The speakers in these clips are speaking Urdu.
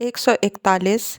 141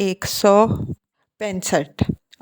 165।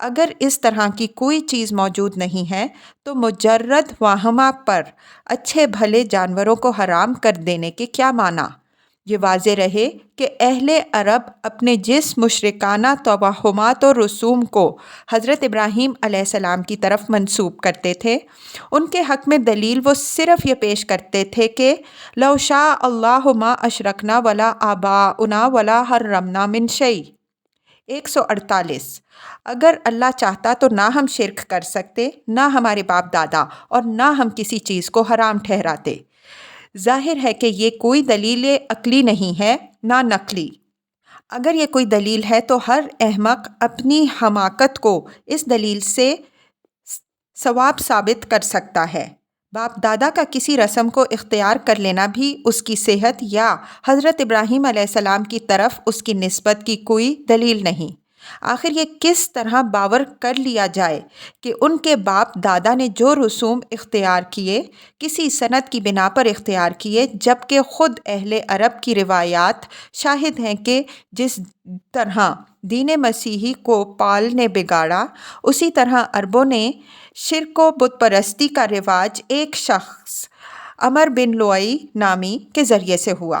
اگر اس طرح کی کوئی چیز موجود نہیں ہے تو مجرد واہمہ پر اچھے بھلے جانوروں کو حرام کر دینے کے کیا معنی؟ یہ واضح رہے کہ اہل عرب اپنے جس مشرکانہ توہمات و رسوم کو حضرت ابراہیم علیہ السلام کی طرف منسوب کرتے تھے، ان کے حق میں دلیل وہ صرف یہ پیش کرتے تھے کہ لو شاء اللہ ما اشرکنا ولا آباؤنا ولا حرمنا من شیء۔ 148۔ اگر اللہ چاہتا تو نہ ہم شرک کر سکتے، نہ ہمارے باپ دادا، اور نہ ہم کسی چیز کو حرام ٹھہراتے۔ ظاہر ہے کہ یہ کوئی دلیل عقلی نہیں ہے، نہ نقلی۔ اگر یہ کوئی دلیل ہے تو ہر احمق اپنی حماقت کو اس دلیل سے صواب ثابت کر سکتا ہے۔ باپ دادا کا کسی رسم کو اختیار کر لینا بھی اس کی صحت یا حضرت ابراہیم علیہ السلام کی طرف اس کی نسبت کی کوئی دلیل نہیں۔ آخر یہ کس طرح باور کر لیا جائے کہ ان کے باپ دادا نے جو رسوم اختیار کیے کسی سند کی بنا پر اختیار کیے، جبکہ خود اہل عرب کی روایات شاہد ہیں کہ جس طرح دین مسیحی کو پال نے بگاڑا، اسی طرح عربوں نے شرک و بت پرستی کا رواج ایک شخص عمر بن لؤی نامی کے ذریعے سے ہوا۔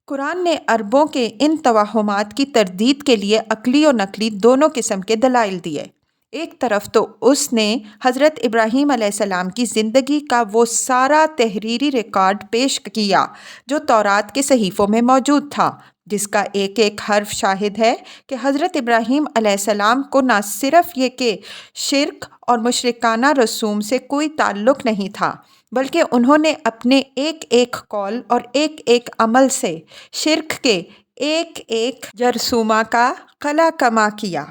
قرآن نے عربوں کے ان توہمات کی تردید کے لیے عقلی و نقلی دونوں قسم کے دلائل دیے۔ ایک طرف تو اس نے حضرت ابراہیم علیہ السلام کی زندگی کا وہ سارا تحریری ریکارڈ پیش کیا جو تورات کے صحیفوں میں موجود تھا، جس کا ایک ایک حرف شاہد ہے کہ حضرت ابراہیم علیہ السلام کو نہ صرف یہ کہ شرک اور مشرکانہ رسوم سے کوئی تعلق نہیں تھا، بلکہ انہوں نے اپنے ایک ایک قول اور ایک ایک عمل سے شرک کے ایک ایک جرثومہ کا قلع کما کیا۔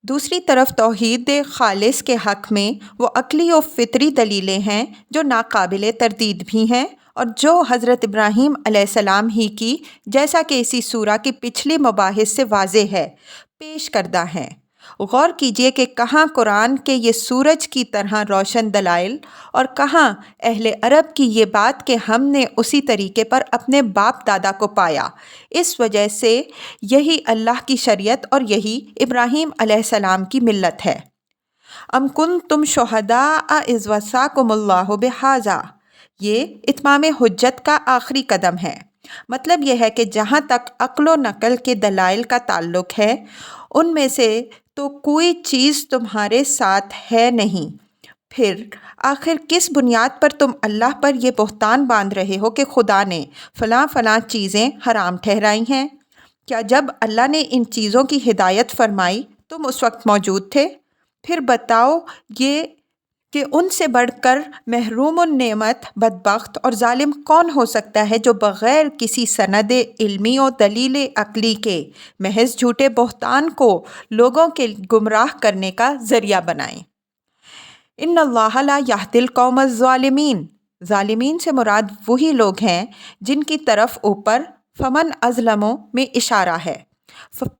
دوسری طرف توحید خالص کے حق میں وہ عقلی و فطری دلیلیں ہیں جو ناقابل تردید بھی ہیں اور جو حضرت ابراہیم علیہ السلام ہی کی، جیسا کہ اسی سورہ کی پچھلی مباحث سے واضح ہے، پیش کردہ ہیں۔ غور کیجئے کہ کہاں قرآن کے یہ سورج کی طرح روشن دلائل اور کہاں اہل عرب کی یہ بات کہ ہم نے اسی طریقے پر اپنے باپ دادا کو پایا۔ اس وجہ سے یہی اللہ کی شریعت اور یہی ابراہیم علیہ السلام کی ملت ہے۔ ام کنتم شہداء اذ وصاکم اللہ بہذا، یہ اتمام حجت کا آخری قدم ہے۔ مطلب یہ ہے کہ جہاں تک عقل و نقل کے دلائل کا تعلق ہے، ان میں سے تو کوئی چیز تمہارے ساتھ ہے نہیں، پھر آخر کس بنیاد پر تم اللہ پر یہ بہتان باندھ رہے ہو کہ خدا نے فلاں فلاں چیزیں حرام ٹھہرائی ہیں؟ کیا جب اللہ نے ان چیزوں کی ہدایت فرمائی تم اس وقت موجود تھے؟ پھر بتاؤ یہ کہ ان سے بڑھ کر محروم النعمت بدبخت اور ظالم کون ہو سکتا ہے جو بغیر کسی سند علمی و دلیل عقلی کے محض جھوٹے بہتان کو لوگوں کے گمراہ کرنے کا ذریعہ بنائیں۔ ان اللہ لا یہدی القوم الظالمین، ظالمین سے مراد وہی لوگ ہیں جن کی طرف اوپر فمن اظلم میں اشارہ ہے۔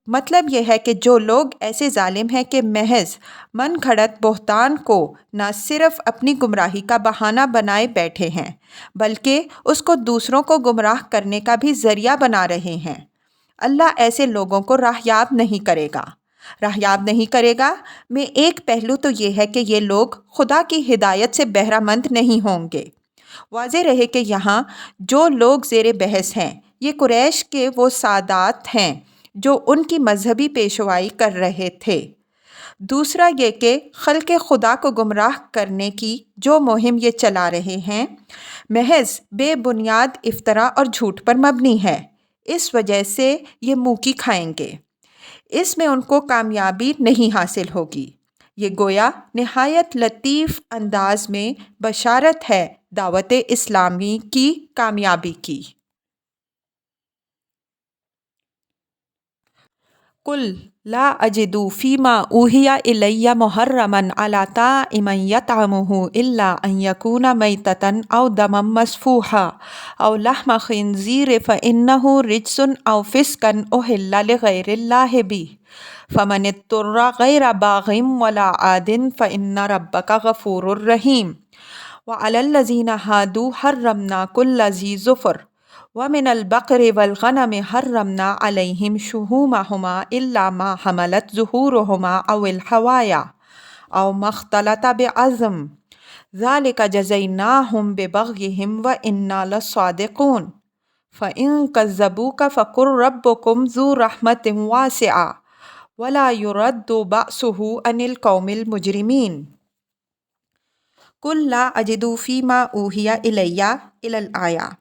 مطلب یہ ہے کہ جو لوگ ایسے ظالم ہیں کہ محض من گھڑت بہتان کو نہ صرف اپنی گمراہی کا بہانہ بنائے بیٹھے ہیں بلکہ اس کو دوسروں کو گمراہ کرنے کا بھی ذریعہ بنا رہے ہیں، اللہ ایسے لوگوں کو راہیاب نہیں کرے گا۔ راہیاب نہیں کرے گا میں ایک پہلو تو یہ ہے کہ یہ لوگ خدا کی ہدایت سے بہرہ مند نہیں ہوں گے۔ واضح رہے کہ یہاں جو لوگ زیر بحث ہیں یہ قریش کے وہ سادات ہیں جو ان کی مذہبی پیشوائی کر رہے تھے۔ دوسرا یہ کہ خلق خدا کو گمراہ کرنے کی جو مہم یہ چلا رہے ہیں محض بے بنیاد افطرا اور جھوٹ پر مبنی ہے، اس وجہ سے یہ منہ کی کھائیں گے، اس میں ان کو کامیابی نہیں حاصل ہوگی۔ یہ گویا نہایت لطیف انداز میں بشارت ہے دعوت اسلامی کی کامیابی کی۔ قل لا اجد فیما اوحی الی محرما علی طاعم یطعمہ الا ان یکون میتۃ او دما مسفوحا او لحم خنزیر فانہ رجس او فسقا اہل لغیر اللہ بہ فمن اضطر غیر باغ ولا عاد فان ربک غفور رحیم۔ وعلی الذین ہادوا حرمنا کل ذی ظفر وَمِنَ الْبَقْرِ وَالْغَنَمِ حَرَّمْنَا عَلَيْهِمْ شُحُومَهُمَا إِلَّا مَا حَمَلَتْ ظُهُورُهُمَا أَوِ الْحَوَايَا أَوْ مَا اخْتَلَطَ بِعَظْمٍ ذَلِكَ جَزَيْنَاهُمْ بِبَغْيِهِمْ وَإِنَّا لَصَادِقُونَ فَإِن كَذَّبُوكَ فَقُلْ رَبُّكُمْ ذُو رَحْمَةٍ وَاسِعَةٍ وَلَا يُرَدُّ بَأْسُهُ عَنِ الْقَوْمِ الْمُجْرِمِينَ قُل لَّا أَجِدُ فِيمَا أُوحِيَ إِلَيَّ إِلَى الْآيَةِ۔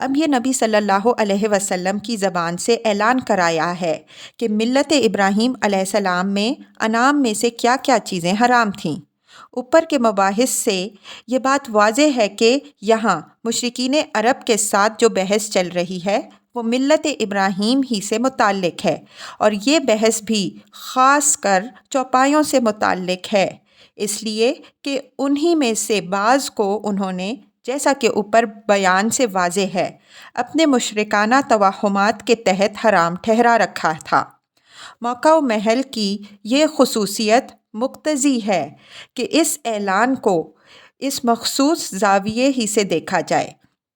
اب یہ نبی صلی اللہ علیہ وسلم کی زبان سے اعلان کرایا ہے کہ ملت ابراہیم علیہ السلام میں انعام میں سے کیا کیا چیزیں حرام تھیں۔ اوپر کے مباحث سے یہ بات واضح ہے کہ یہاں مشرکین عرب کے ساتھ جو بحث چل رہی ہے وہ ملت ابراہیم ہی سے متعلق ہے، اور یہ بحث بھی خاص کر چوپایوں سے متعلق ہے، اس لیے کہ انہی میں سے بعض کو انہوں نے، جیسا کہ اوپر بیان سے واضح ہے، اپنے مشرکانہ توہمات کے تحت حرام ٹھہرا رکھا تھا۔ موقع و محل کی یہ خصوصیت مقتضی ہے کہ اس اعلان کو اس مخصوص زاویے ہی سے دیکھا جائے۔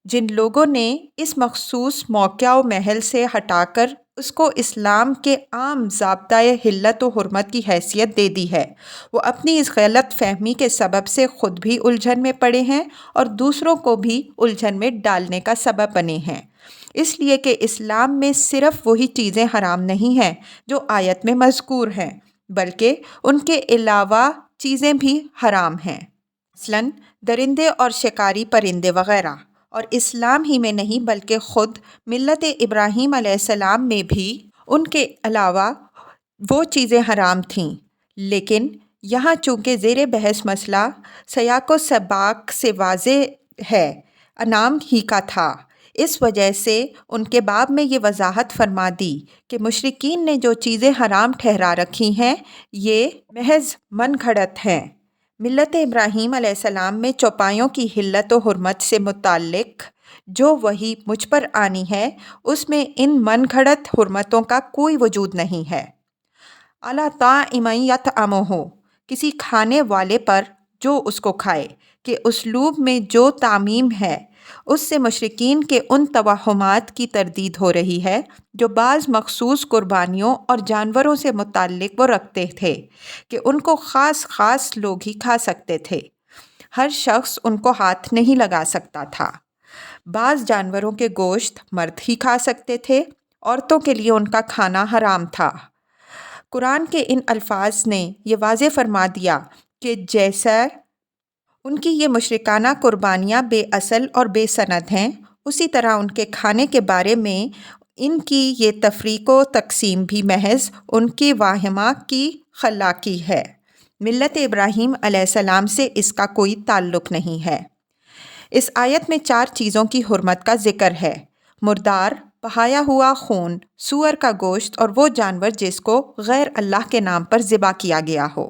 جن لوگوں نے اس مخصوص موقع و محل سے ہٹا کر اس کو اسلام کے عام ضابطۂ حلت و حرمت کی حیثیت دے دی ہے، وہ اپنی اس غلط فہمی کے سبب سے خود بھی الجھن میں پڑے ہیں اور دوسروں کو بھی الجھن میں ڈالنے کا سبب بنے ہیں۔ اس لیے کہ اسلام میں صرف وہی چیزیں حرام نہیں ہیں جو آیت میں مذکور ہیں، بلکہ ان کے علاوہ چیزیں بھی حرام ہیں، مثلاً درندے اور شکاری پرندے وغیرہ۔ اور اسلام ہی میں نہیں بلکہ خود ملت ابراہیم علیہ السلام میں بھی ان کے علاوہ وہ چیزیں حرام تھیں، لیکن یہاں چونکہ زیر بحث مسئلہ سیاق و سباق سے واضح ہے، انعام ہی کا تھا، اس وجہ سے ان کے باب میں یہ وضاحت فرما دی کہ مشرکین نے جو چیزیں حرام ٹھہرا رکھی ہیں یہ محض من گھڑت ہیں۔ ملت ابراہیم علیہ السلام میں چوپایوں کی حلت و حرمت سے متعلق جو وحی مجھ پر آنی ہے اس میں ان من گھڑت حرمتوں کا کوئی وجود نہیں ہے۔ اَلَا طَاعِمًا يَطْعَمُهُ، کسی کھانے والے پر جو اس کو کھائے، کہ اسلوب میں جو تعمیم ہے اس سے مشرکین کے ان توہمات کی تردید ہو رہی ہے جو بعض مخصوص قربانیوں اور جانوروں سے متعلق وہ رکھتے تھے کہ ان کو خاص خاص لوگ ہی کھا سکتے تھے، ہر شخص ان کو ہاتھ نہیں لگا سکتا تھا۔ بعض جانوروں کے گوشت مرد ہی کھا سکتے تھے، عورتوں کے لیے ان کا کھانا حرام تھا۔ قرآن کے ان الفاظ نے یہ واضح فرما دیا کہ جیسا ان کی یہ مشرکانہ قربانیاں بے اصل اور بے سند ہیں، اسی طرح ان کے کھانے کے بارے میں ان کی یہ تفریق و تقسیم بھی محض ان کی واہمہ کی خلاقی ہے، ملت ابراہیم علیہ السلام سے اس کا کوئی تعلق نہیں ہے۔ اس آیت میں 4 چیزوں کی حرمت کا ذکر ہے: مردار، بہایا ہوا خون، سور کا گوشت اور وہ جانور جس کو غیر اللہ کے نام پر ذبح کیا گیا ہو۔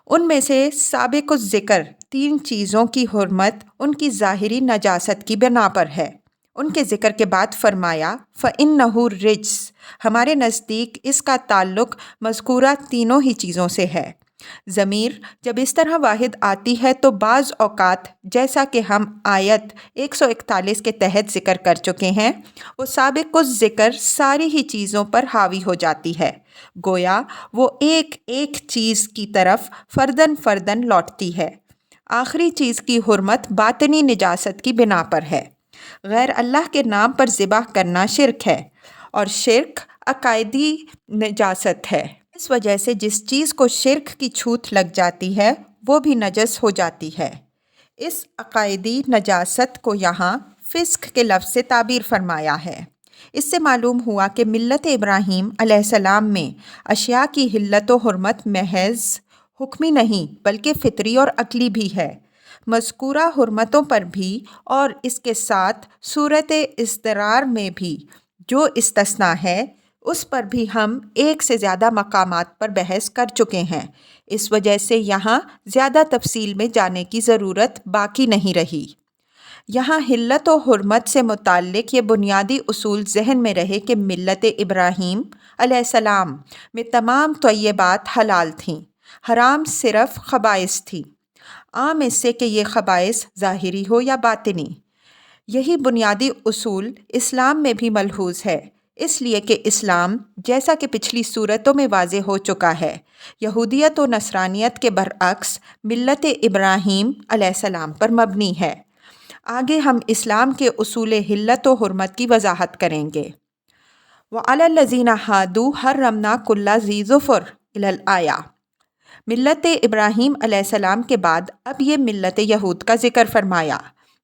ان میں سے سابق الذکر 3 چیزوں کی حرمت ان کی ظاہری نجاست کی بنا پر ہے۔ ان کے ذکر کے بعد فرمایا فَإِنَّهُ رِجْسٌ، ہمارے نزدیک اس کا تعلق مذکورہ تینوں ہی چیزوں سے ہے۔ ضمیر جب اس طرح واحد آتی ہے تو بعض اوقات جیسا کہ ہم آیت 141 کے تحت ذکر کر چکے ہیں، وہ سابق الذکر ساری ہی چیزوں پر حاوی ہو جاتی ہے، گویا وہ ایک ایک چیز کی طرف فرداً فرداً لوٹتی ہے۔ آخری چیز کی حرمت باطنی نجاست کی بنا پر ہے۔ غیر اللہ کے نام پر ذبح کرنا شرک ہے، اور شرک عقائدی نجاست ہے۔ اس وجہ سے جس چیز کو شرک کی چھوت لگ جاتی ہے وہ بھی نجس ہو جاتی ہے۔ اس عقائدی نجاست کو یہاں فسق کے لفظ سے تعبیر فرمایا ہے۔ اس سے معلوم ہوا کہ ملت ابراہیم علیہ السلام میں اشیاء کی حلت و حرمت محض حکمی نہیں بلکہ فطری اور عقلی بھی ہے۔ مذکورہ حرمتوں پر بھی اور اس کے ساتھ صورت اضطرار میں بھی جو استثناء ہے اس پر بھی ہم ایک سے زیادہ مقامات پر بحث کر چکے ہیں، اس وجہ سے یہاں زیادہ تفصیل میں جانے کی ضرورت باقی نہیں رہی۔ یہاں حلت و حرمت سے متعلق یہ بنیادی اصول ذہن میں رہے کہ ملت ابراہیم علیہ السلام میں تمام طیبات حلال تھیں، حرام صرف خبائث تھی۔ عام اس سے کہ یہ خبائث ظاہری ہو یا باطنی۔ یہی بنیادی اصول اسلام میں بھی ملحوظ ہے، اس لیے کہ اسلام، جیسا کہ پچھلی صورتوں میں واضح ہو چکا ہے، یہودیت و نصرانیت کے برعکس ملت ابراہیم علیہ السلام پر مبنی ہے۔ آگے ہم اسلام کے اصول حلت و حرمت کی وضاحت کریں گے۔ وَعَلَى الَّذِينَ هَادُوا حَرَّمْنَا كُلَّ ذِي ظُفُرٍ إِلَى الْآيَةِ۔ ملت ابراہیم علیہ السلام کے بعد اب یہ ملت یہود کا ذکر فرمایا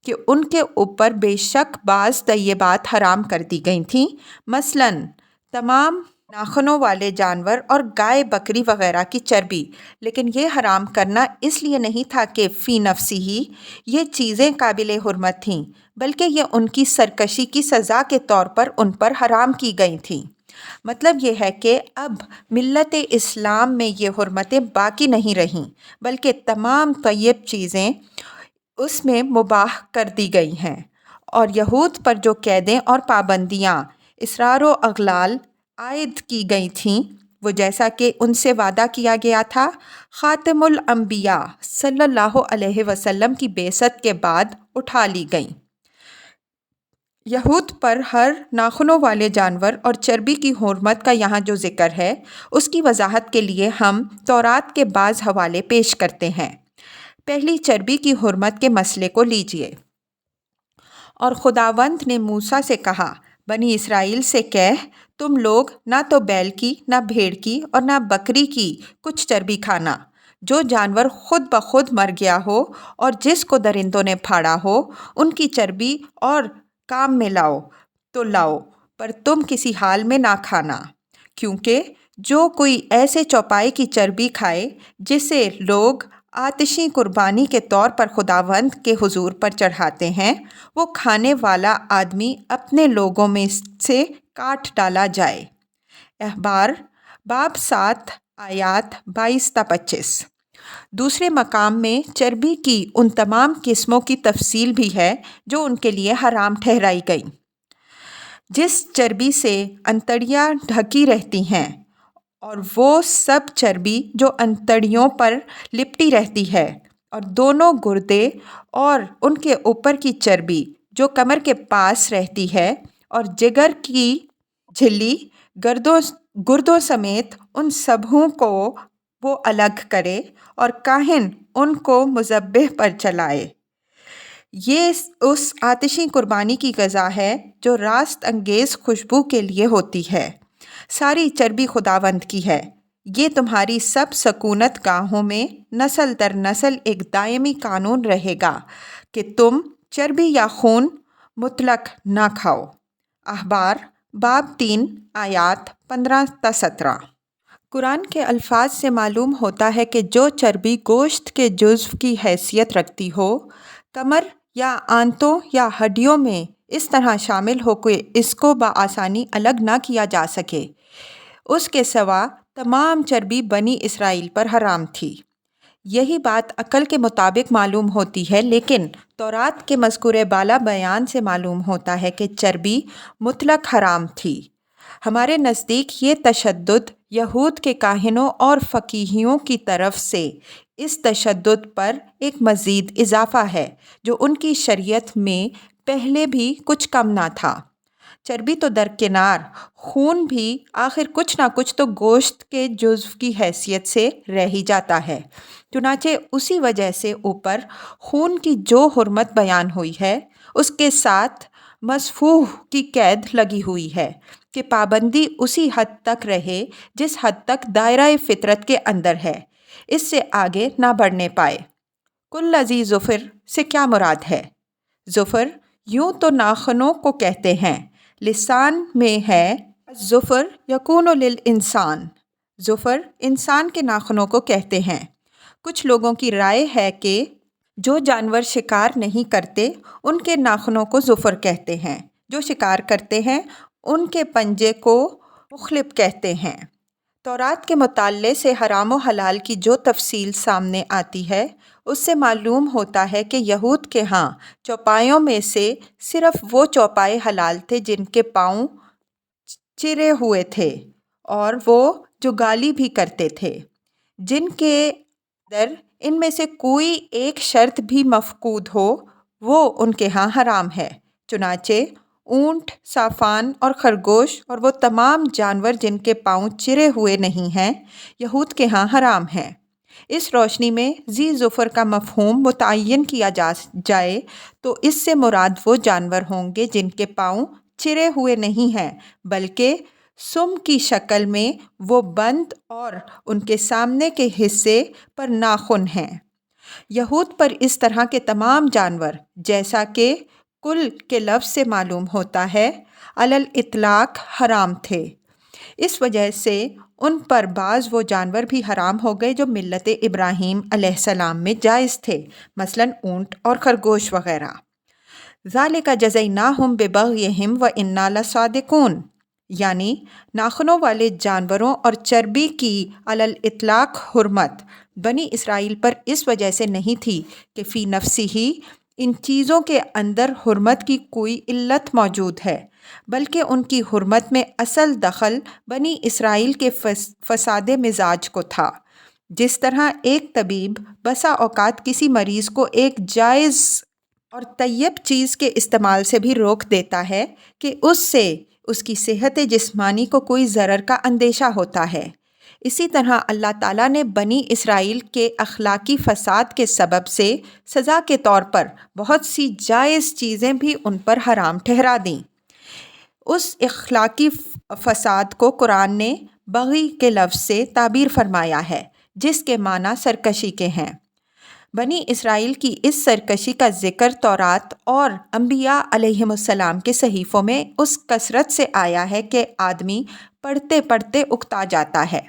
کہ ان کے اوپر بے شک بعض طیبات حرام کر دی گئی تھیں، مثلاً تمام ناخنوں والے جانور اور گائے بکری وغیرہ کی چربی، لیکن یہ حرام کرنا اس لیے نہیں تھا کہ فی نفسی ہی یہ چیزیں قابل حرمت تھیں، بلکہ یہ ان کی سرکشی کی سزا کے طور پر ان پر حرام کی گئی تھیں۔ مطلب یہ ہے کہ اب ملت اسلام میں یہ حرمتیں باقی نہیں رہیں، بلکہ تمام طیب چیزیں اس میں مباح کر دی گئی ہیں، اور یہود پر جو قیدیں اور پابندیاں، اصرار و اغلال عائد کی گئی تھیں، وہ جیسا کہ ان سے وعدہ کیا گیا تھا خاتم الانبیاء صلی اللہ علیہ وسلم کی بعثت کے بعد اٹھا لی گئیں۔ یہود پر ہر ناخنوں والے جانور اور چربی کی حرمت کا یہاں جو ذکر ہے، اس کی وضاحت کے لیے ہم تورات کے بعض حوالے پیش کرتے ہیں۔ پہلی چربی کی حرمت کے مسئلے کو لیجئے۔ اور خداوند نے موسیٰ سے کہا، بنی اسرائیل سے کہہ، تم لوگ نہ تو بیل کی، نہ بھیڑ کی اور نہ بکری کی کچھ چربی کھانا، جو جانور خود بخود مر گیا ہو اور جس کو درندوں نے پھاڑا ہو، ان کی چربی اور کام میں لاؤ تو لاؤ، پر تم کسی حال میں نہ کھانا، کیونکہ جو کوئی ایسے چوپائے کی چربی کھائے جسے لوگ آتشی قربانی کے طور پر خداوند کے حضور پر چڑھاتے ہیں، وہ کھانے والا آدمی اپنے لوگوں میں سے کاٹ ڈالا جائے۔ احبار باب 7 آیات 22 تا 25۔ دوسرے مقام میں چربی کی ان تمام قسموں کی تفصیل بھی ہے جو ان کے لیے حرام ٹھہرائی گئیں۔ جس چربی سے انتڑیاں ڈھکی رہتی ہیں، اور وہ سب چربی جو انتڑیوں پر لپٹی رہتی ہے، اور دونوں گردے اور ان کے اوپر کی چربی جو کمر کے پاس رہتی ہے، اور جگر کی جھلی گردوں سمیت ان سبھوں کو وہ الگ کرے، اور کاہن ان کو مذبح پر چلائے۔ یہ اس آتشی قربانی کی غذا ہے جو راست انگیز خوشبو کے لیے ہوتی ہے۔ ساری چربی خداوند کی ہے۔ یہ تمہاری سب سکونت گاہوں میں نسل در نسل ایک دائمی قانون رہے گا کہ تم چربی یا خون مطلق نہ کھاؤ۔ احبار باب 3 آیات 15 تا 17۔ قرآن کے الفاظ سے معلوم ہوتا ہے کہ جو چربی گوشت کے جزو کی حیثیت رکھتی ہو، کمر یا آنتوں یا ہڈیوں میں اس طرح شامل ہو کہ اس کو بآسانی الگ نہ کیا جا سکے، اس کے سوا تمام چربی بنی اسرائیل پر حرام تھی۔ یہی بات عقل کے مطابق معلوم ہوتی ہے، لیکن تورات کے مذکور بالا بیان سے معلوم ہوتا ہے کہ چربی مطلق حرام تھی۔ ہمارے نزدیک یہ تشدد یہود کے کاہنوں اور فقیہوں کی طرف سے اس تشدد پر ایک مزید اضافہ ہے جو ان کی شریعت میں پہلے بھی کچھ کم نہ تھا۔ چربی تو درکنار، خون بھی آخر کچھ نہ کچھ تو گوشت کے جزو کی حیثیت سے رہ ہی جاتا ہے، چنانچہ اسی وجہ سے اوپر خون کی جو حرمت بیان ہوئی ہے، اس کے ساتھ مسفوح کی قید لگی ہوئی ہے کہ پابندی اسی حد تک رہے جس حد تک دائرہ فطرت کے اندر ہے، اس سے آگے نہ بڑھنے پائے۔ کل ذی ظفر سے کیا مراد ہے؟ ظفر یوں تو ناخنوں کو کہتے ہیں، لسان میں ہے ظفر یکون للانسان، ظفر انسان کے ناخنوں کو کہتے ہیں۔ کچھ لوگوں کی رائے ہے کہ جو جانور شکار نہیں کرتے ان کے ناخنوں کو ظفر کہتے ہیں، جو شکار کرتے ہیں ان کے پنجے کو مخلب کہتے ہیں۔ تورات کے مطالعے سے حرام و حلال کی جو تفصیل سامنے آتی ہے، اس سے معلوم ہوتا ہے کہ یہود کے ہاں چوپایوں میں سے صرف وہ چوپائے حلال تھے جن کے پاؤں چرے ہوئے تھے، اور وہ جو گالی بھی کرتے تھے، جن کے اندر ان میں سے کوئی ایک شرط بھی مفقود ہو، وہ ان کے ہاں حرام ہے۔ چنانچہ اونٹ، صافان اور خرگوش اور وہ تمام جانور جن کے پاؤں چرے ہوئے نہیں ہیں یہود کے ہاں حرام ہیں۔ اس روشنی میں ذی ظفر کا مفہوم متعین کیا جائے تو اس سے مراد وہ جانور ہوں گے جن کے پاؤں چرے ہوئے نہیں ہیں بلکہ سم کی شکل میں وہ بند اور ان کے سامنے کے حصے پر ناخن ہیں۔ یہود پر اس طرح کے تمام جانور، جیسا کہ کل کے لفظ سے معلوم ہوتا ہے، علی الاطلاق حرام تھے۔ اس وجہ سے ان پر بعض وہ جانور بھی حرام ہو گئے جو ملت ابراہیم علیہ السلام میں جائز تھے، مثلاً اونٹ اور خرگوش وغیرہ۔ ذالک جزیناہم ببغیہم وإنا لصادقون، یعنی ناخنوں والے جانوروں اور چربی کی علی الاطلاق حرمت بنی اسرائیل پر اس وجہ سے نہیں تھی کہ فی نفسی ہی ان چیزوں کے اندر حرمت کی کوئی علت موجود ہے، بلکہ ان کی حرمت میں اصل دخل بنی اسرائیل کے فساد مزاج کو تھا۔ جس طرح ایک طبیب بسا اوقات کسی مریض کو ایک جائز اور طیب چیز کے استعمال سے بھی روک دیتا ہے کہ اس سے اس کی صحت جسمانی کو کوئی ضرر کا اندیشہ ہوتا ہے، اسی طرح اللہ تعالیٰ نے بنی اسرائیل کے اخلاقی فساد کے سبب سے سزا کے طور پر بہت سی جائز چیزیں بھی ان پر حرام ٹھہرا دیں۔ اس اخلاقی فساد کو قرآن نے بغی کے لفظ سے تعبیر فرمایا ہے، جس کے معنی سرکشی کے ہیں۔ بنی اسرائیل کی اس سرکشی کا ذکر تورات اور انبیاء علیہم السلام کے صحیفوں میں اس کثرت سے آیا ہے کہ آدمی پڑھتے پڑھتے اکتا جاتا ہے۔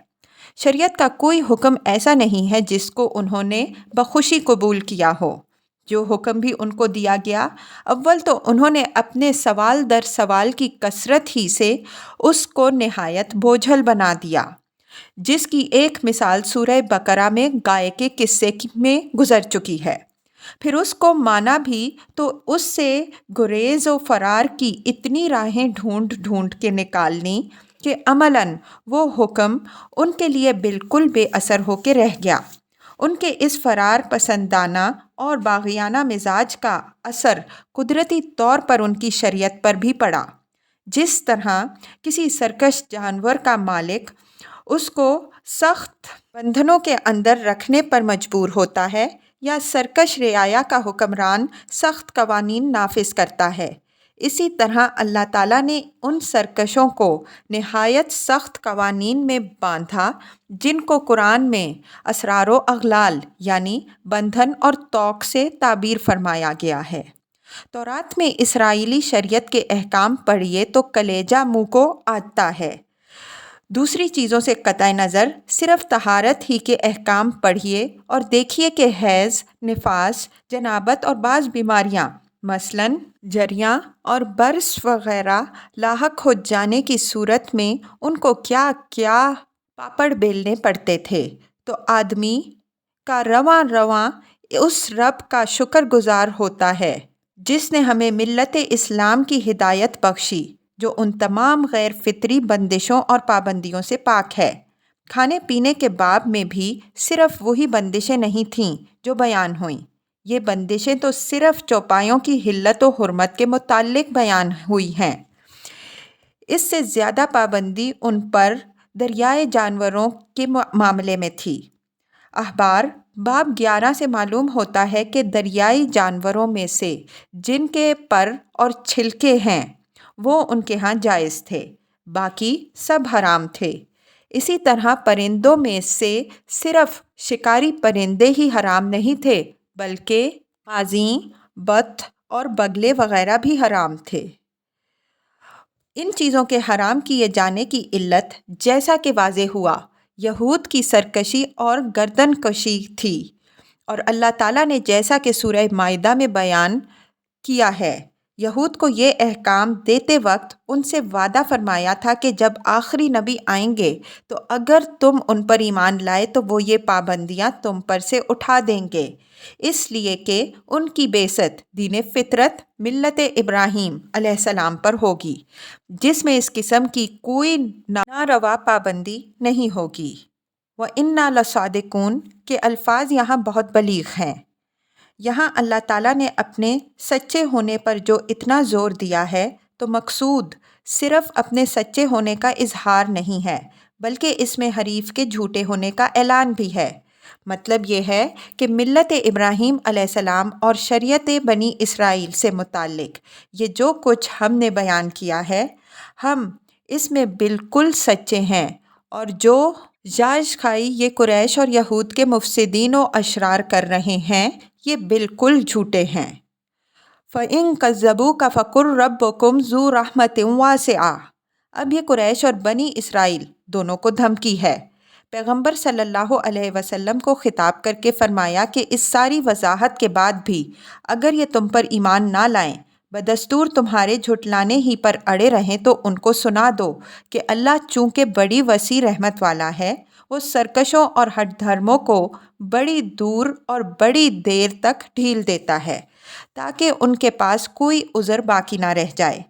شریعت کا کوئی حکم ایسا نہیں ہے جس کو انہوں نے بخوشی قبول کیا ہو۔ جو حکم بھی ان کو دیا گیا، اول تو انہوں نے اپنے سوال در سوال کی کثرت ہی سے اس کو نہایت بوجھل بنا دیا، جس کی ایک مثال سورہ بقرہ میں گائے کے قصے میں گزر چکی ہے۔ پھر اس کو مانا بھی تو اس سے گریز و فرار کی اتنی راہیں ڈھونڈ ڈھونڈ کے نکالنی کہ عملاً وہ حکم ان کے لیے بالکل بے اثر ہو کے رہ گیا۔ ان کے اس فرار پسندانہ اور باغیانہ مزاج کا اثر قدرتی طور پر ان کی شریعت پر بھی پڑا۔ جس طرح کسی سرکش جانور کا مالک اس کو سخت بندھنوں کے اندر رکھنے پر مجبور ہوتا ہے یا سرکش رعایا کا حکمران سخت قوانین نافذ کرتا ہے، اسی طرح اللہ تعالیٰ نے ان سرکشوں کو نہایت سخت قوانین میں باندھا جن کو قرآن میں اسرار و اغلال یعنی بندھن اور طوق سے تعبیر فرمایا گیا ہے۔ تورات میں اسرائیلی شریعت کے احکام پڑھیے تو کلیجہ منہ کو آتا ہے۔ دوسری چیزوں سے قطع نظر صرف طہارت ہی کے احکام پڑھیے اور دیکھیے کہ حیض، نفاس، جنابت اور بعض بیماریاں مثلاً جریاں اور برص وغیرہ لاحق ہو جانے کی صورت میں ان کو کیا کیا پاپڑ بیلنے پڑتے تھے، تو آدمی کا رواں رواں اس رب کا شکر گزار ہوتا ہے جس نے ہمیں ملت اسلام کی ہدایت بخشی، جو ان تمام غیر فطری بندشوں اور پابندیوں سے پاک ہے۔ کھانے پینے کے باب میں بھی صرف وہی بندشیں نہیں تھیں جو بیان ہوئیں، یہ بندشیں تو صرف چوپایوں کی حلت و حرمت کے متعلق بیان ہوئی ہیں۔ اس سے زیادہ پابندی ان پر دریائے جانوروں کے معاملے میں تھی۔ احبار باب 11 سے معلوم ہوتا ہے کہ دریائی جانوروں میں سے جن کے پر اور چھلکے ہیں وہ ان کے ہاں جائز تھے، باقی سب حرام تھے۔ اسی طرح پرندوں میں سے صرف شکاری پرندے ہی حرام نہیں تھے بلکہ قازیں، بطھ اور بگلے وغیرہ بھی حرام تھے۔ ان چیزوں کے حرام کیے جانے کی علت جیسا کہ واضح ہوا یہود کی سرکشی اور گردن کشی تھی، اور اللہ تعالیٰ نے جیسا کہ سورہ مائدہ میں بیان کیا ہے یہود کو یہ احکام دیتے وقت ان سے وعدہ فرمایا تھا کہ جب آخری نبی آئیں گے تو اگر تم ان پر ایمان لائے تو وہ یہ پابندیاں تم پر سے اٹھا دیں گے، اس لیے کہ ان کی بعثت دین فطرت ملت ابراہیم علیہ السلام پر ہوگی جس میں اس قسم کی کوئی ناروا پابندی نہیں ہوگی۔ وَإِنَّا لَصَادِقُونَ کے الفاظ یہاں بہت بلیغ ہیں۔ یہاں اللہ تعالیٰ نے اپنے سچے ہونے پر جو اتنا زور دیا ہے تو مقصود صرف اپنے سچے ہونے کا اظہار نہیں ہے، بلکہ اس میں حریف کے جھوٹے ہونے کا اعلان بھی ہے۔ مطلب یہ ہے کہ ملت ابراہیم علیہ السلام اور شریعت بنی اسرائیل سے متعلق یہ جو کچھ ہم نے بیان کیا ہے، ہم اس میں بالکل سچے ہیں، اور جو جاج کھائی یہ قریش اور یہود کے مفسدین و اشرار کر رہے ہیں یہ بالکل جھوٹے ہیں۔ فَإِن كَذَّبُوكَ فَقُلْ رَبُّكُمْ ذُو رَحْمَةٍ وَاسِعَةٍ۔ اب یہ قریش اور بنی اسرائیل دونوں کو دھمکی ہے۔ پیغمبر صلی اللہ علیہ وسلم کو خطاب کر کے فرمایا کہ اس ساری وضاحت کے بعد بھی اگر یہ تم پر ایمان نہ لائیں، بدستور تمہارے جھٹلانے ہی پر اڑے رہیں، تو ان کو سنا دو کہ اللہ چونکہ بڑی وسیع رحمت والا ہے، وہ سرکشوں اور ہٹ دھرموں کو بڑی دور اور بڑی دیر تک ڈھیل دیتا ہے تاکہ ان کے پاس کوئی عذر باقی نہ رہ جائے۔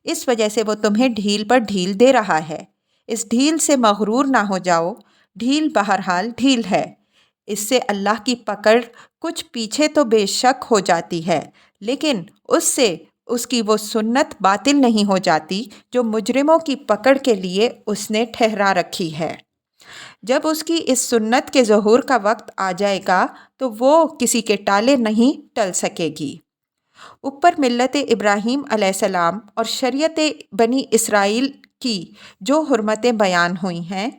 اس وجہ سے وہ تمہیں ڈھیل پر ڈھیل دے رہا ہے۔ اس ڈھیل سے مغرور نہ ہو جاؤ، ڈھیل بہرحال ڈھیل ہے۔ اس سے اللہ کی پکڑ کچھ پیچھے تو بے شک ہو جاتی ہے، لیکن اس سے اس کی وہ سنت باطل نہیں ہو جاتی جو مجرموں کی پکڑ کے لیے اس نے ٹھہرا رکھی ہے۔ جب اس کی اس سنت کے ظہور کا وقت آ جائے گا تو وہ کسی کے ٹالے نہیں ٹل سکے گی۔ اوپر ملت ابراہیم علیہ السلام اور شریعت بنی اسرائیل کی جو حرمتیں بیان ہوئی ہیں،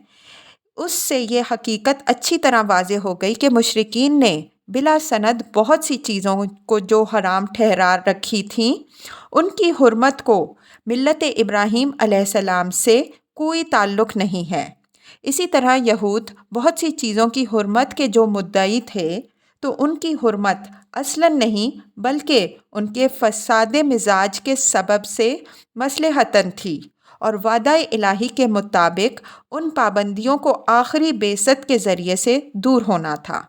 اس سے یہ حقیقت اچھی طرح واضح ہو گئی کہ مشرکین نے بلا سند بہت سی چیزوں کو جو حرام ٹھہرا رکھی تھیں، ان کی حرمت کو ملت ابراہیم علیہ السلام سے کوئی تعلق نہیں ہے۔ اسی طرح یہود بہت سی چیزوں کی حرمت کے جو مدعی تھے، تو ان کی حرمت اصلاً نہیں بلکہ ان کے فساد مزاج کے سبب سے مصلحتاً تھی، اور وعدہ الہی کے مطابق ان پابندیوں کو آخری بعثت کے ذریعے سے دور ہونا تھا۔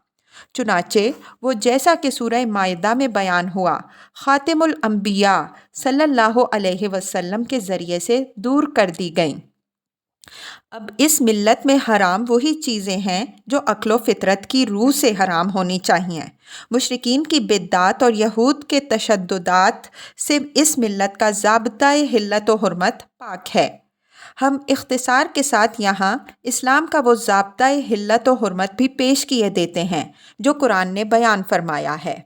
چنانچہ وہ جیسا کہ سورہ مائدہ میں بیان ہوا، خاتم الانبیاء صلی اللہ علیہ وسلم کے ذریعے سے دور کر دی گئیں۔ اب اس ملت میں حرام وہی چیزیں ہیں جو عقل و فطرت کی روح سے حرام ہونی چاہیے۔ مشرکین کی بدعات اور یہود کے تشددات سے اس ملت کا ضابطۂ حلت و حرمت پاک ہے۔ ہم اختصار کے ساتھ یہاں اسلام کا وہ ضابطۂ حلت و حرمت بھی پیش کیے دیتے ہیں جو قرآن نے بیان فرمایا ہے۔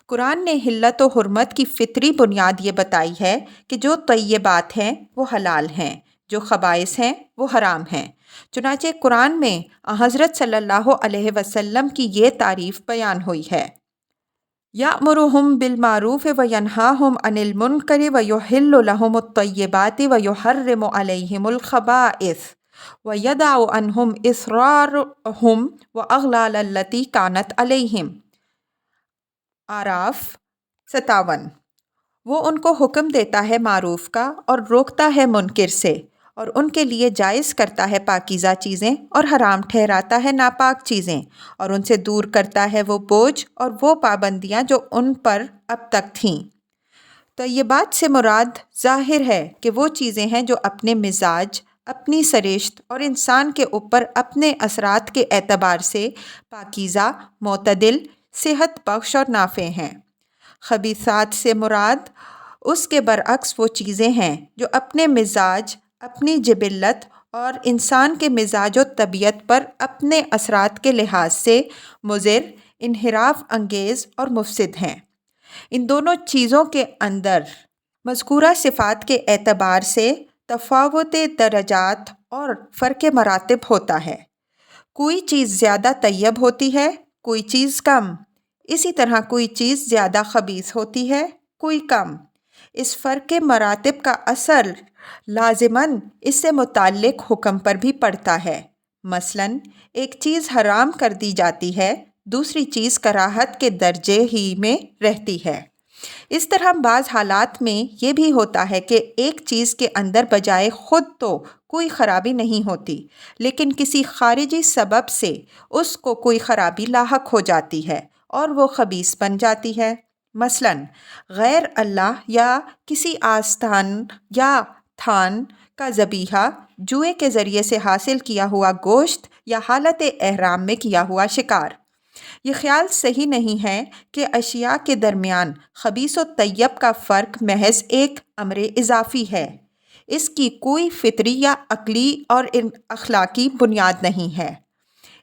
قرآن نے حلت و حرمت کی فطری بنیاد یہ بتائی ہے کہ جو طیبات ہیں وہ حلال ہیں، جو خبائث ہیں وہ حرام ہیں۔ چنانچہ قرآن میں حضرت صلی اللہ علیہ وسلم کی یہ تعریف بیان ہوئی ہے: یأمرہم بالمعروف وینہاہم عن المنکر ویحل لہم الطیبات ویحرم علیہم الخبائث ویدع عنہم اصرارہم واغلال التی کانت علیہم۔ اعراف 57۔ وہ ان کو حکم دیتا ہے معروف کا اور روکتا ہے منکر سے، اور ان کے لیے جائز کرتا ہے پاکیزہ چیزیں اور حرام ٹھہراتا ہے ناپاک چیزیں، اور ان سے دور کرتا ہے وہ بوجھ اور وہ پابندیاں جو ان پر اب تک تھیں۔ طیبات سے مراد ظاہر ہے کہ وہ چیزیں ہیں جو اپنے مزاج، اپنی سرشت اور انسان کے اوپر اپنے اثرات کے اعتبار سے پاکیزہ، معتدل، صحت بخش اور نافع ہیں۔ خبیثات سے مراد اس کے برعکس وہ چیزیں ہیں جو اپنے مزاج، اپنی جبلت اور انسان کے مزاج و طبیعت پر اپنے اثرات کے لحاظ سے مضر، انحراف انگیز اور مفسد ہیں۔ ان دونوں چیزوں کے اندر مذکورہ صفات کے اعتبار سے تفاوت درجات اور فرق مراتب ہوتا ہے۔ کوئی چیز زیادہ طیب ہوتی ہے، کوئی چیز کم۔ اسی طرح کوئی چیز زیادہ خبیث ہوتی ہے، کوئی کم۔ اس فرق مراتب کا اثر لازماً اس سے متعلق حکم پر بھی پڑتا ہے۔ مثلاً ایک چیز حرام کر دی جاتی ہے، دوسری چیز کراہت کے درجے ہی میں رہتی ہے۔ اس طرح بعض حالات میں یہ بھی ہوتا ہے کہ ایک چیز کے اندر بجائے خود تو کوئی خرابی نہیں ہوتی، لیکن کسی خارجی سبب سے اس کو کوئی خرابی لاحق ہو جاتی ہے اور وہ خبیث بن جاتی ہے۔ مثلاً غیر اللہ یا کسی آستان یا تھان کا ذبیحہ، جوئے کے ذریعے سے حاصل کیا ہوا گوشت یا حالت احرام میں کیا ہوا شکار۔ یہ خیال صحیح نہیں ہے کہ اشیاء کے درمیان خبیث و طیب کا فرق محض ایک امر اضافی ہے۔ اس کی کوئی فطری یا عقلی اور اخلاقی بنیاد نہیں ہے۔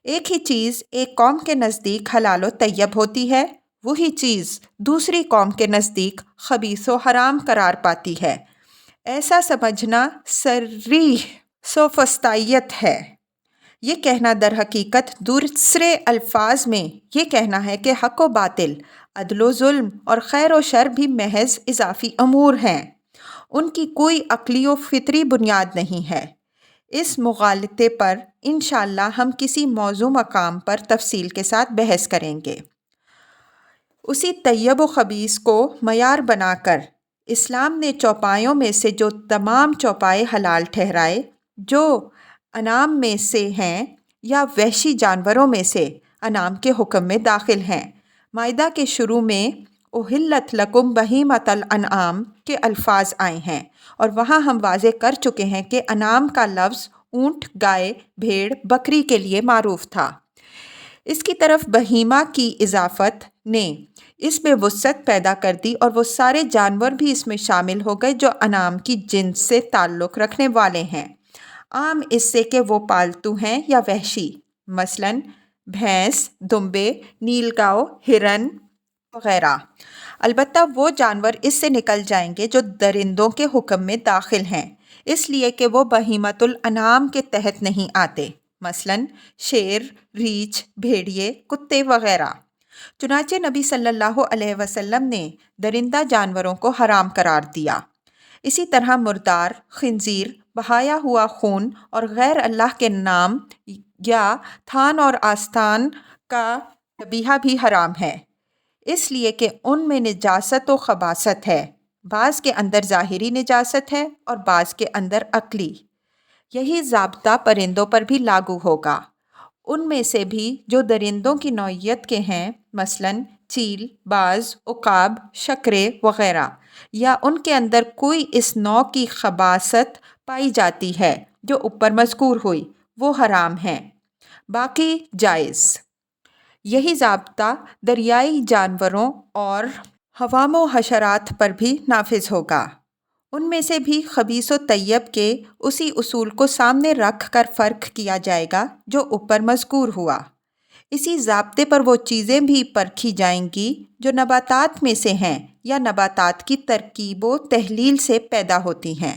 ایک ہی چیز ایک قوم کے نزدیک حلال و طیب ہوتی ہے، وہی چیز دوسری قوم کے نزدیک خبیث و حرام قرار پاتی ہے۔ ایسا سمجھنا صریح سوفسطائیت ہے۔ یہ کہنا در حقیقت دوسرے الفاظ میں یہ کہنا ہے کہ حق و باطل، عدل و ظلم اور خیر و شر بھی محض اضافی امور ہیں، ان کی کوئی عقلی و فطری بنیاد نہیں ہے۔ اس مغالطے پر انشاءاللہ ہم کسی موضوع مقام پر تفصیل کے ساتھ بحث کریں گے۔ اسی طیب و خبیث کو معیار بنا کر اسلام نے چوپایوں میں سے جو تمام چوپائے حلال ٹھہرائے جو انعام میں سے ہیں یا وحشی جانوروں میں سے انعام کے حکم میں داخل ہیں۔ مائدہ کے شروع میں احلت لکم بہیمۃ الانعام کے الفاظ آئے ہیں، اور وہاں ہم واضح کر چکے ہیں کہ انعام کا لفظ اونٹ، گائے، بھیڑ، بکری کے لیے معروف تھا۔ اس کی طرف بہیمہ کی اضافت نے اس میں وسعت پیدا کر دی اور وہ سارے جانور بھی اس میں شامل ہو گئے جو انعام کی جنس سے تعلق رکھنے والے ہیں، عام اس سے کہ وہ پالتو ہیں یا وحشی، مثلاً بھینس، دمبے، نیل گاؤ، ہرن وغیرہ۔ البتہ وہ جانور اس سے نکل جائیں گے جو درندوں کے حکم میں داخل ہیں، اس لیے کہ وہ بہیمۃ الانعام کے تحت نہیں آتے، مثلاً شیر، ریچھ، بھیڑیے، کتے وغیرہ۔ چنانچہ نبی صلی اللہ علیہ وسلم نے درندہ جانوروں کو حرام قرار دیا۔ اسی طرح مردار، خنزیر، بہایا ہوا خون اور غیر اللہ کے نام یا تھان اور آستان کا ذبیحہ بھی حرام ہے، اس لیے کہ ان میں نجاست و خباثت ہے، بعض کے اندر ظاہری نجاست ہے اور بعض کے اندر عقلی۔ یہی ضابطہ پرندوں پر بھی لاگو ہوگا، ان میں سے بھی جو درندوں کی نوعیت کے ہیں، مثلاً چیل، باز، عقاب، شکرے وغیرہ، یا ان کے اندر کوئی اس نوع کی خباثت پائی جاتی ہے جو اوپر مذکور ہوئی، وہ حرام ہیں، باقی جائز۔ یہی ضابطہ دریائی جانوروں اور حوام و حشرات پر بھی نافذ ہوگا۔ ان میں سے بھی خبیث و طیب کے اسی اصول کو سامنے رکھ کر فرق کیا جائے گا جو اوپر مذکور ہوا۔ اسی ضابطے پر وہ چیزیں بھی پرکھی جائیں گی جو نباتات میں سے ہیں یا نباتات کی ترکیب و تحلیل سے پیدا ہوتی ہیں،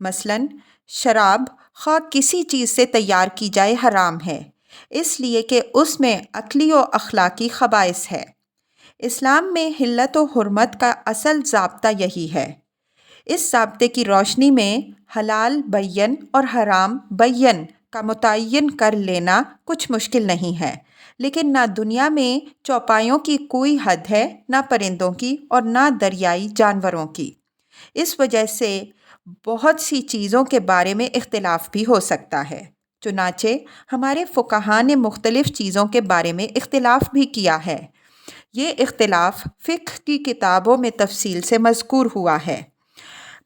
مثلاً شراب خواہ کسی چیز سے تیار کی جائے حرام ہے، اس لیے کہ اس میں عقلی و اخلاقی خبائث ہے۔ اسلام میں حلت و حرمت کا اصل ضابطہ یہی ہے۔ اس ضابطے کی روشنی میں حلال بین اور حرام بین کا متعین کر لینا کچھ مشکل نہیں ہے، لیکن نہ دنیا میں چوپایوں کی کوئی حد ہے، نہ پرندوں کی اور نہ دریائی جانوروں کی۔ اس وجہ سے بہت سی چیزوں کے بارے میں اختلاف بھی ہو سکتا ہے، چنانچہ ہمارے فقہاء نے مختلف چیزوں کے بارے میں اختلاف بھی کیا ہے۔ یہ اختلاف فقہ کی کتابوں میں تفصیل سے مذکور ہوا ہے۔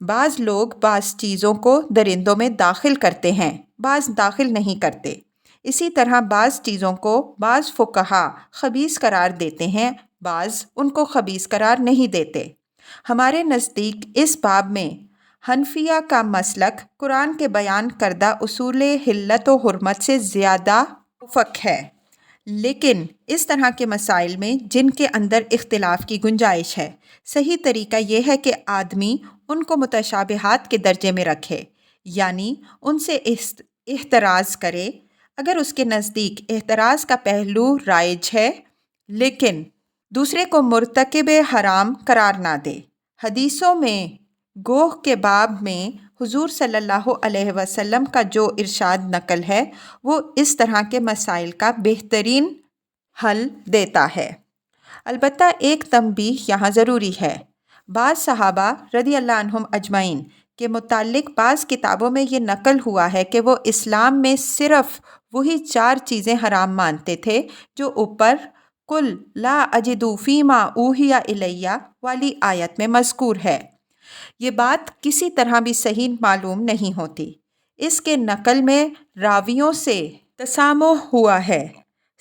بعض لوگ بعض چیزوں کو درندوں میں داخل کرتے ہیں، بعض داخل نہیں کرتے۔ اسی طرح بعض چیزوں کو بعض فقہاء خبیث قرار دیتے ہیں، بعض ان کو خبیث قرار نہیں دیتے۔ ہمارے نزدیک اس باب میں حنفیہ کا مسلک قرآن کے بیان کردہ اصول حلت و حرمت سے زیادہ موافق ہے، لیکن اس طرح کے مسائل میں جن کے اندر اختلاف کی گنجائش ہے، صحیح طریقہ یہ ہے کہ آدمی ان کو متشابہات کے درجے میں رکھے، یعنی ان سے احتراز کرے اگر اس کے نزدیک احتراز کا پہلو رائج ہے، لیکن دوسرے کو مرتکب حرام قرار نہ دے۔ حدیثوں میں گوہ کے باب میں حضور صلی اللہ علیہ وسلم کا جو ارشاد نقل ہے وہ اس طرح کے مسائل کا بہترین حل دیتا ہے۔ البتہ ایک تنبیہ یہاں ضروری ہے۔ بعض صحابہ رضی اللہ عنہم اجمعین کے متعلق بعض کتابوں میں یہ نقل ہوا ہے کہ وہ اسلام میں صرف وہی 4 چیزیں حرام مانتے تھے جو اوپر قُلْ لَا أَجِدُ فِي مَا أُوحِیَ إِلَیَّ والی آیت میں مذکور ہے۔ یہ بات کسی طرح بھی صحیح معلوم نہیں ہوتی۔ اس کے نقل میں راویوں سے تسامح ہوا ہے۔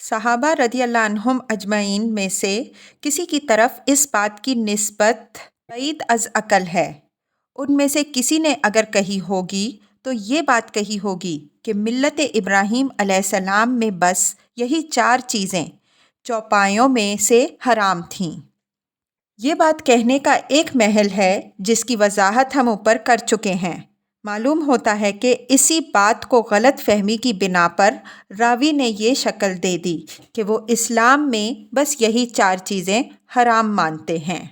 صحابہ رضی اللہ عنہم اجمعین میں سے کسی کی طرف اس بات کی نسبت بعید از عقل ہے۔ ان میں سے کسی نے اگر کہی ہوگی تو یہ بات کہی ہوگی کہ ملت ابراہیم علیہ السلام میں بس یہی 4 چیزیں چوپایوں میں سے حرام تھیں۔ یہ بات کہنے کا ایک محل ہے جس کی وضاحت ہم اوپر کر چکے ہیں۔ معلوم ہوتا ہے کہ اسی بات کو غلط فہمی کی بنا پر راوی نے یہ شکل دے دی کہ وہ اسلام میں بس یہی 4 چیزیں حرام مانتے ہیں۔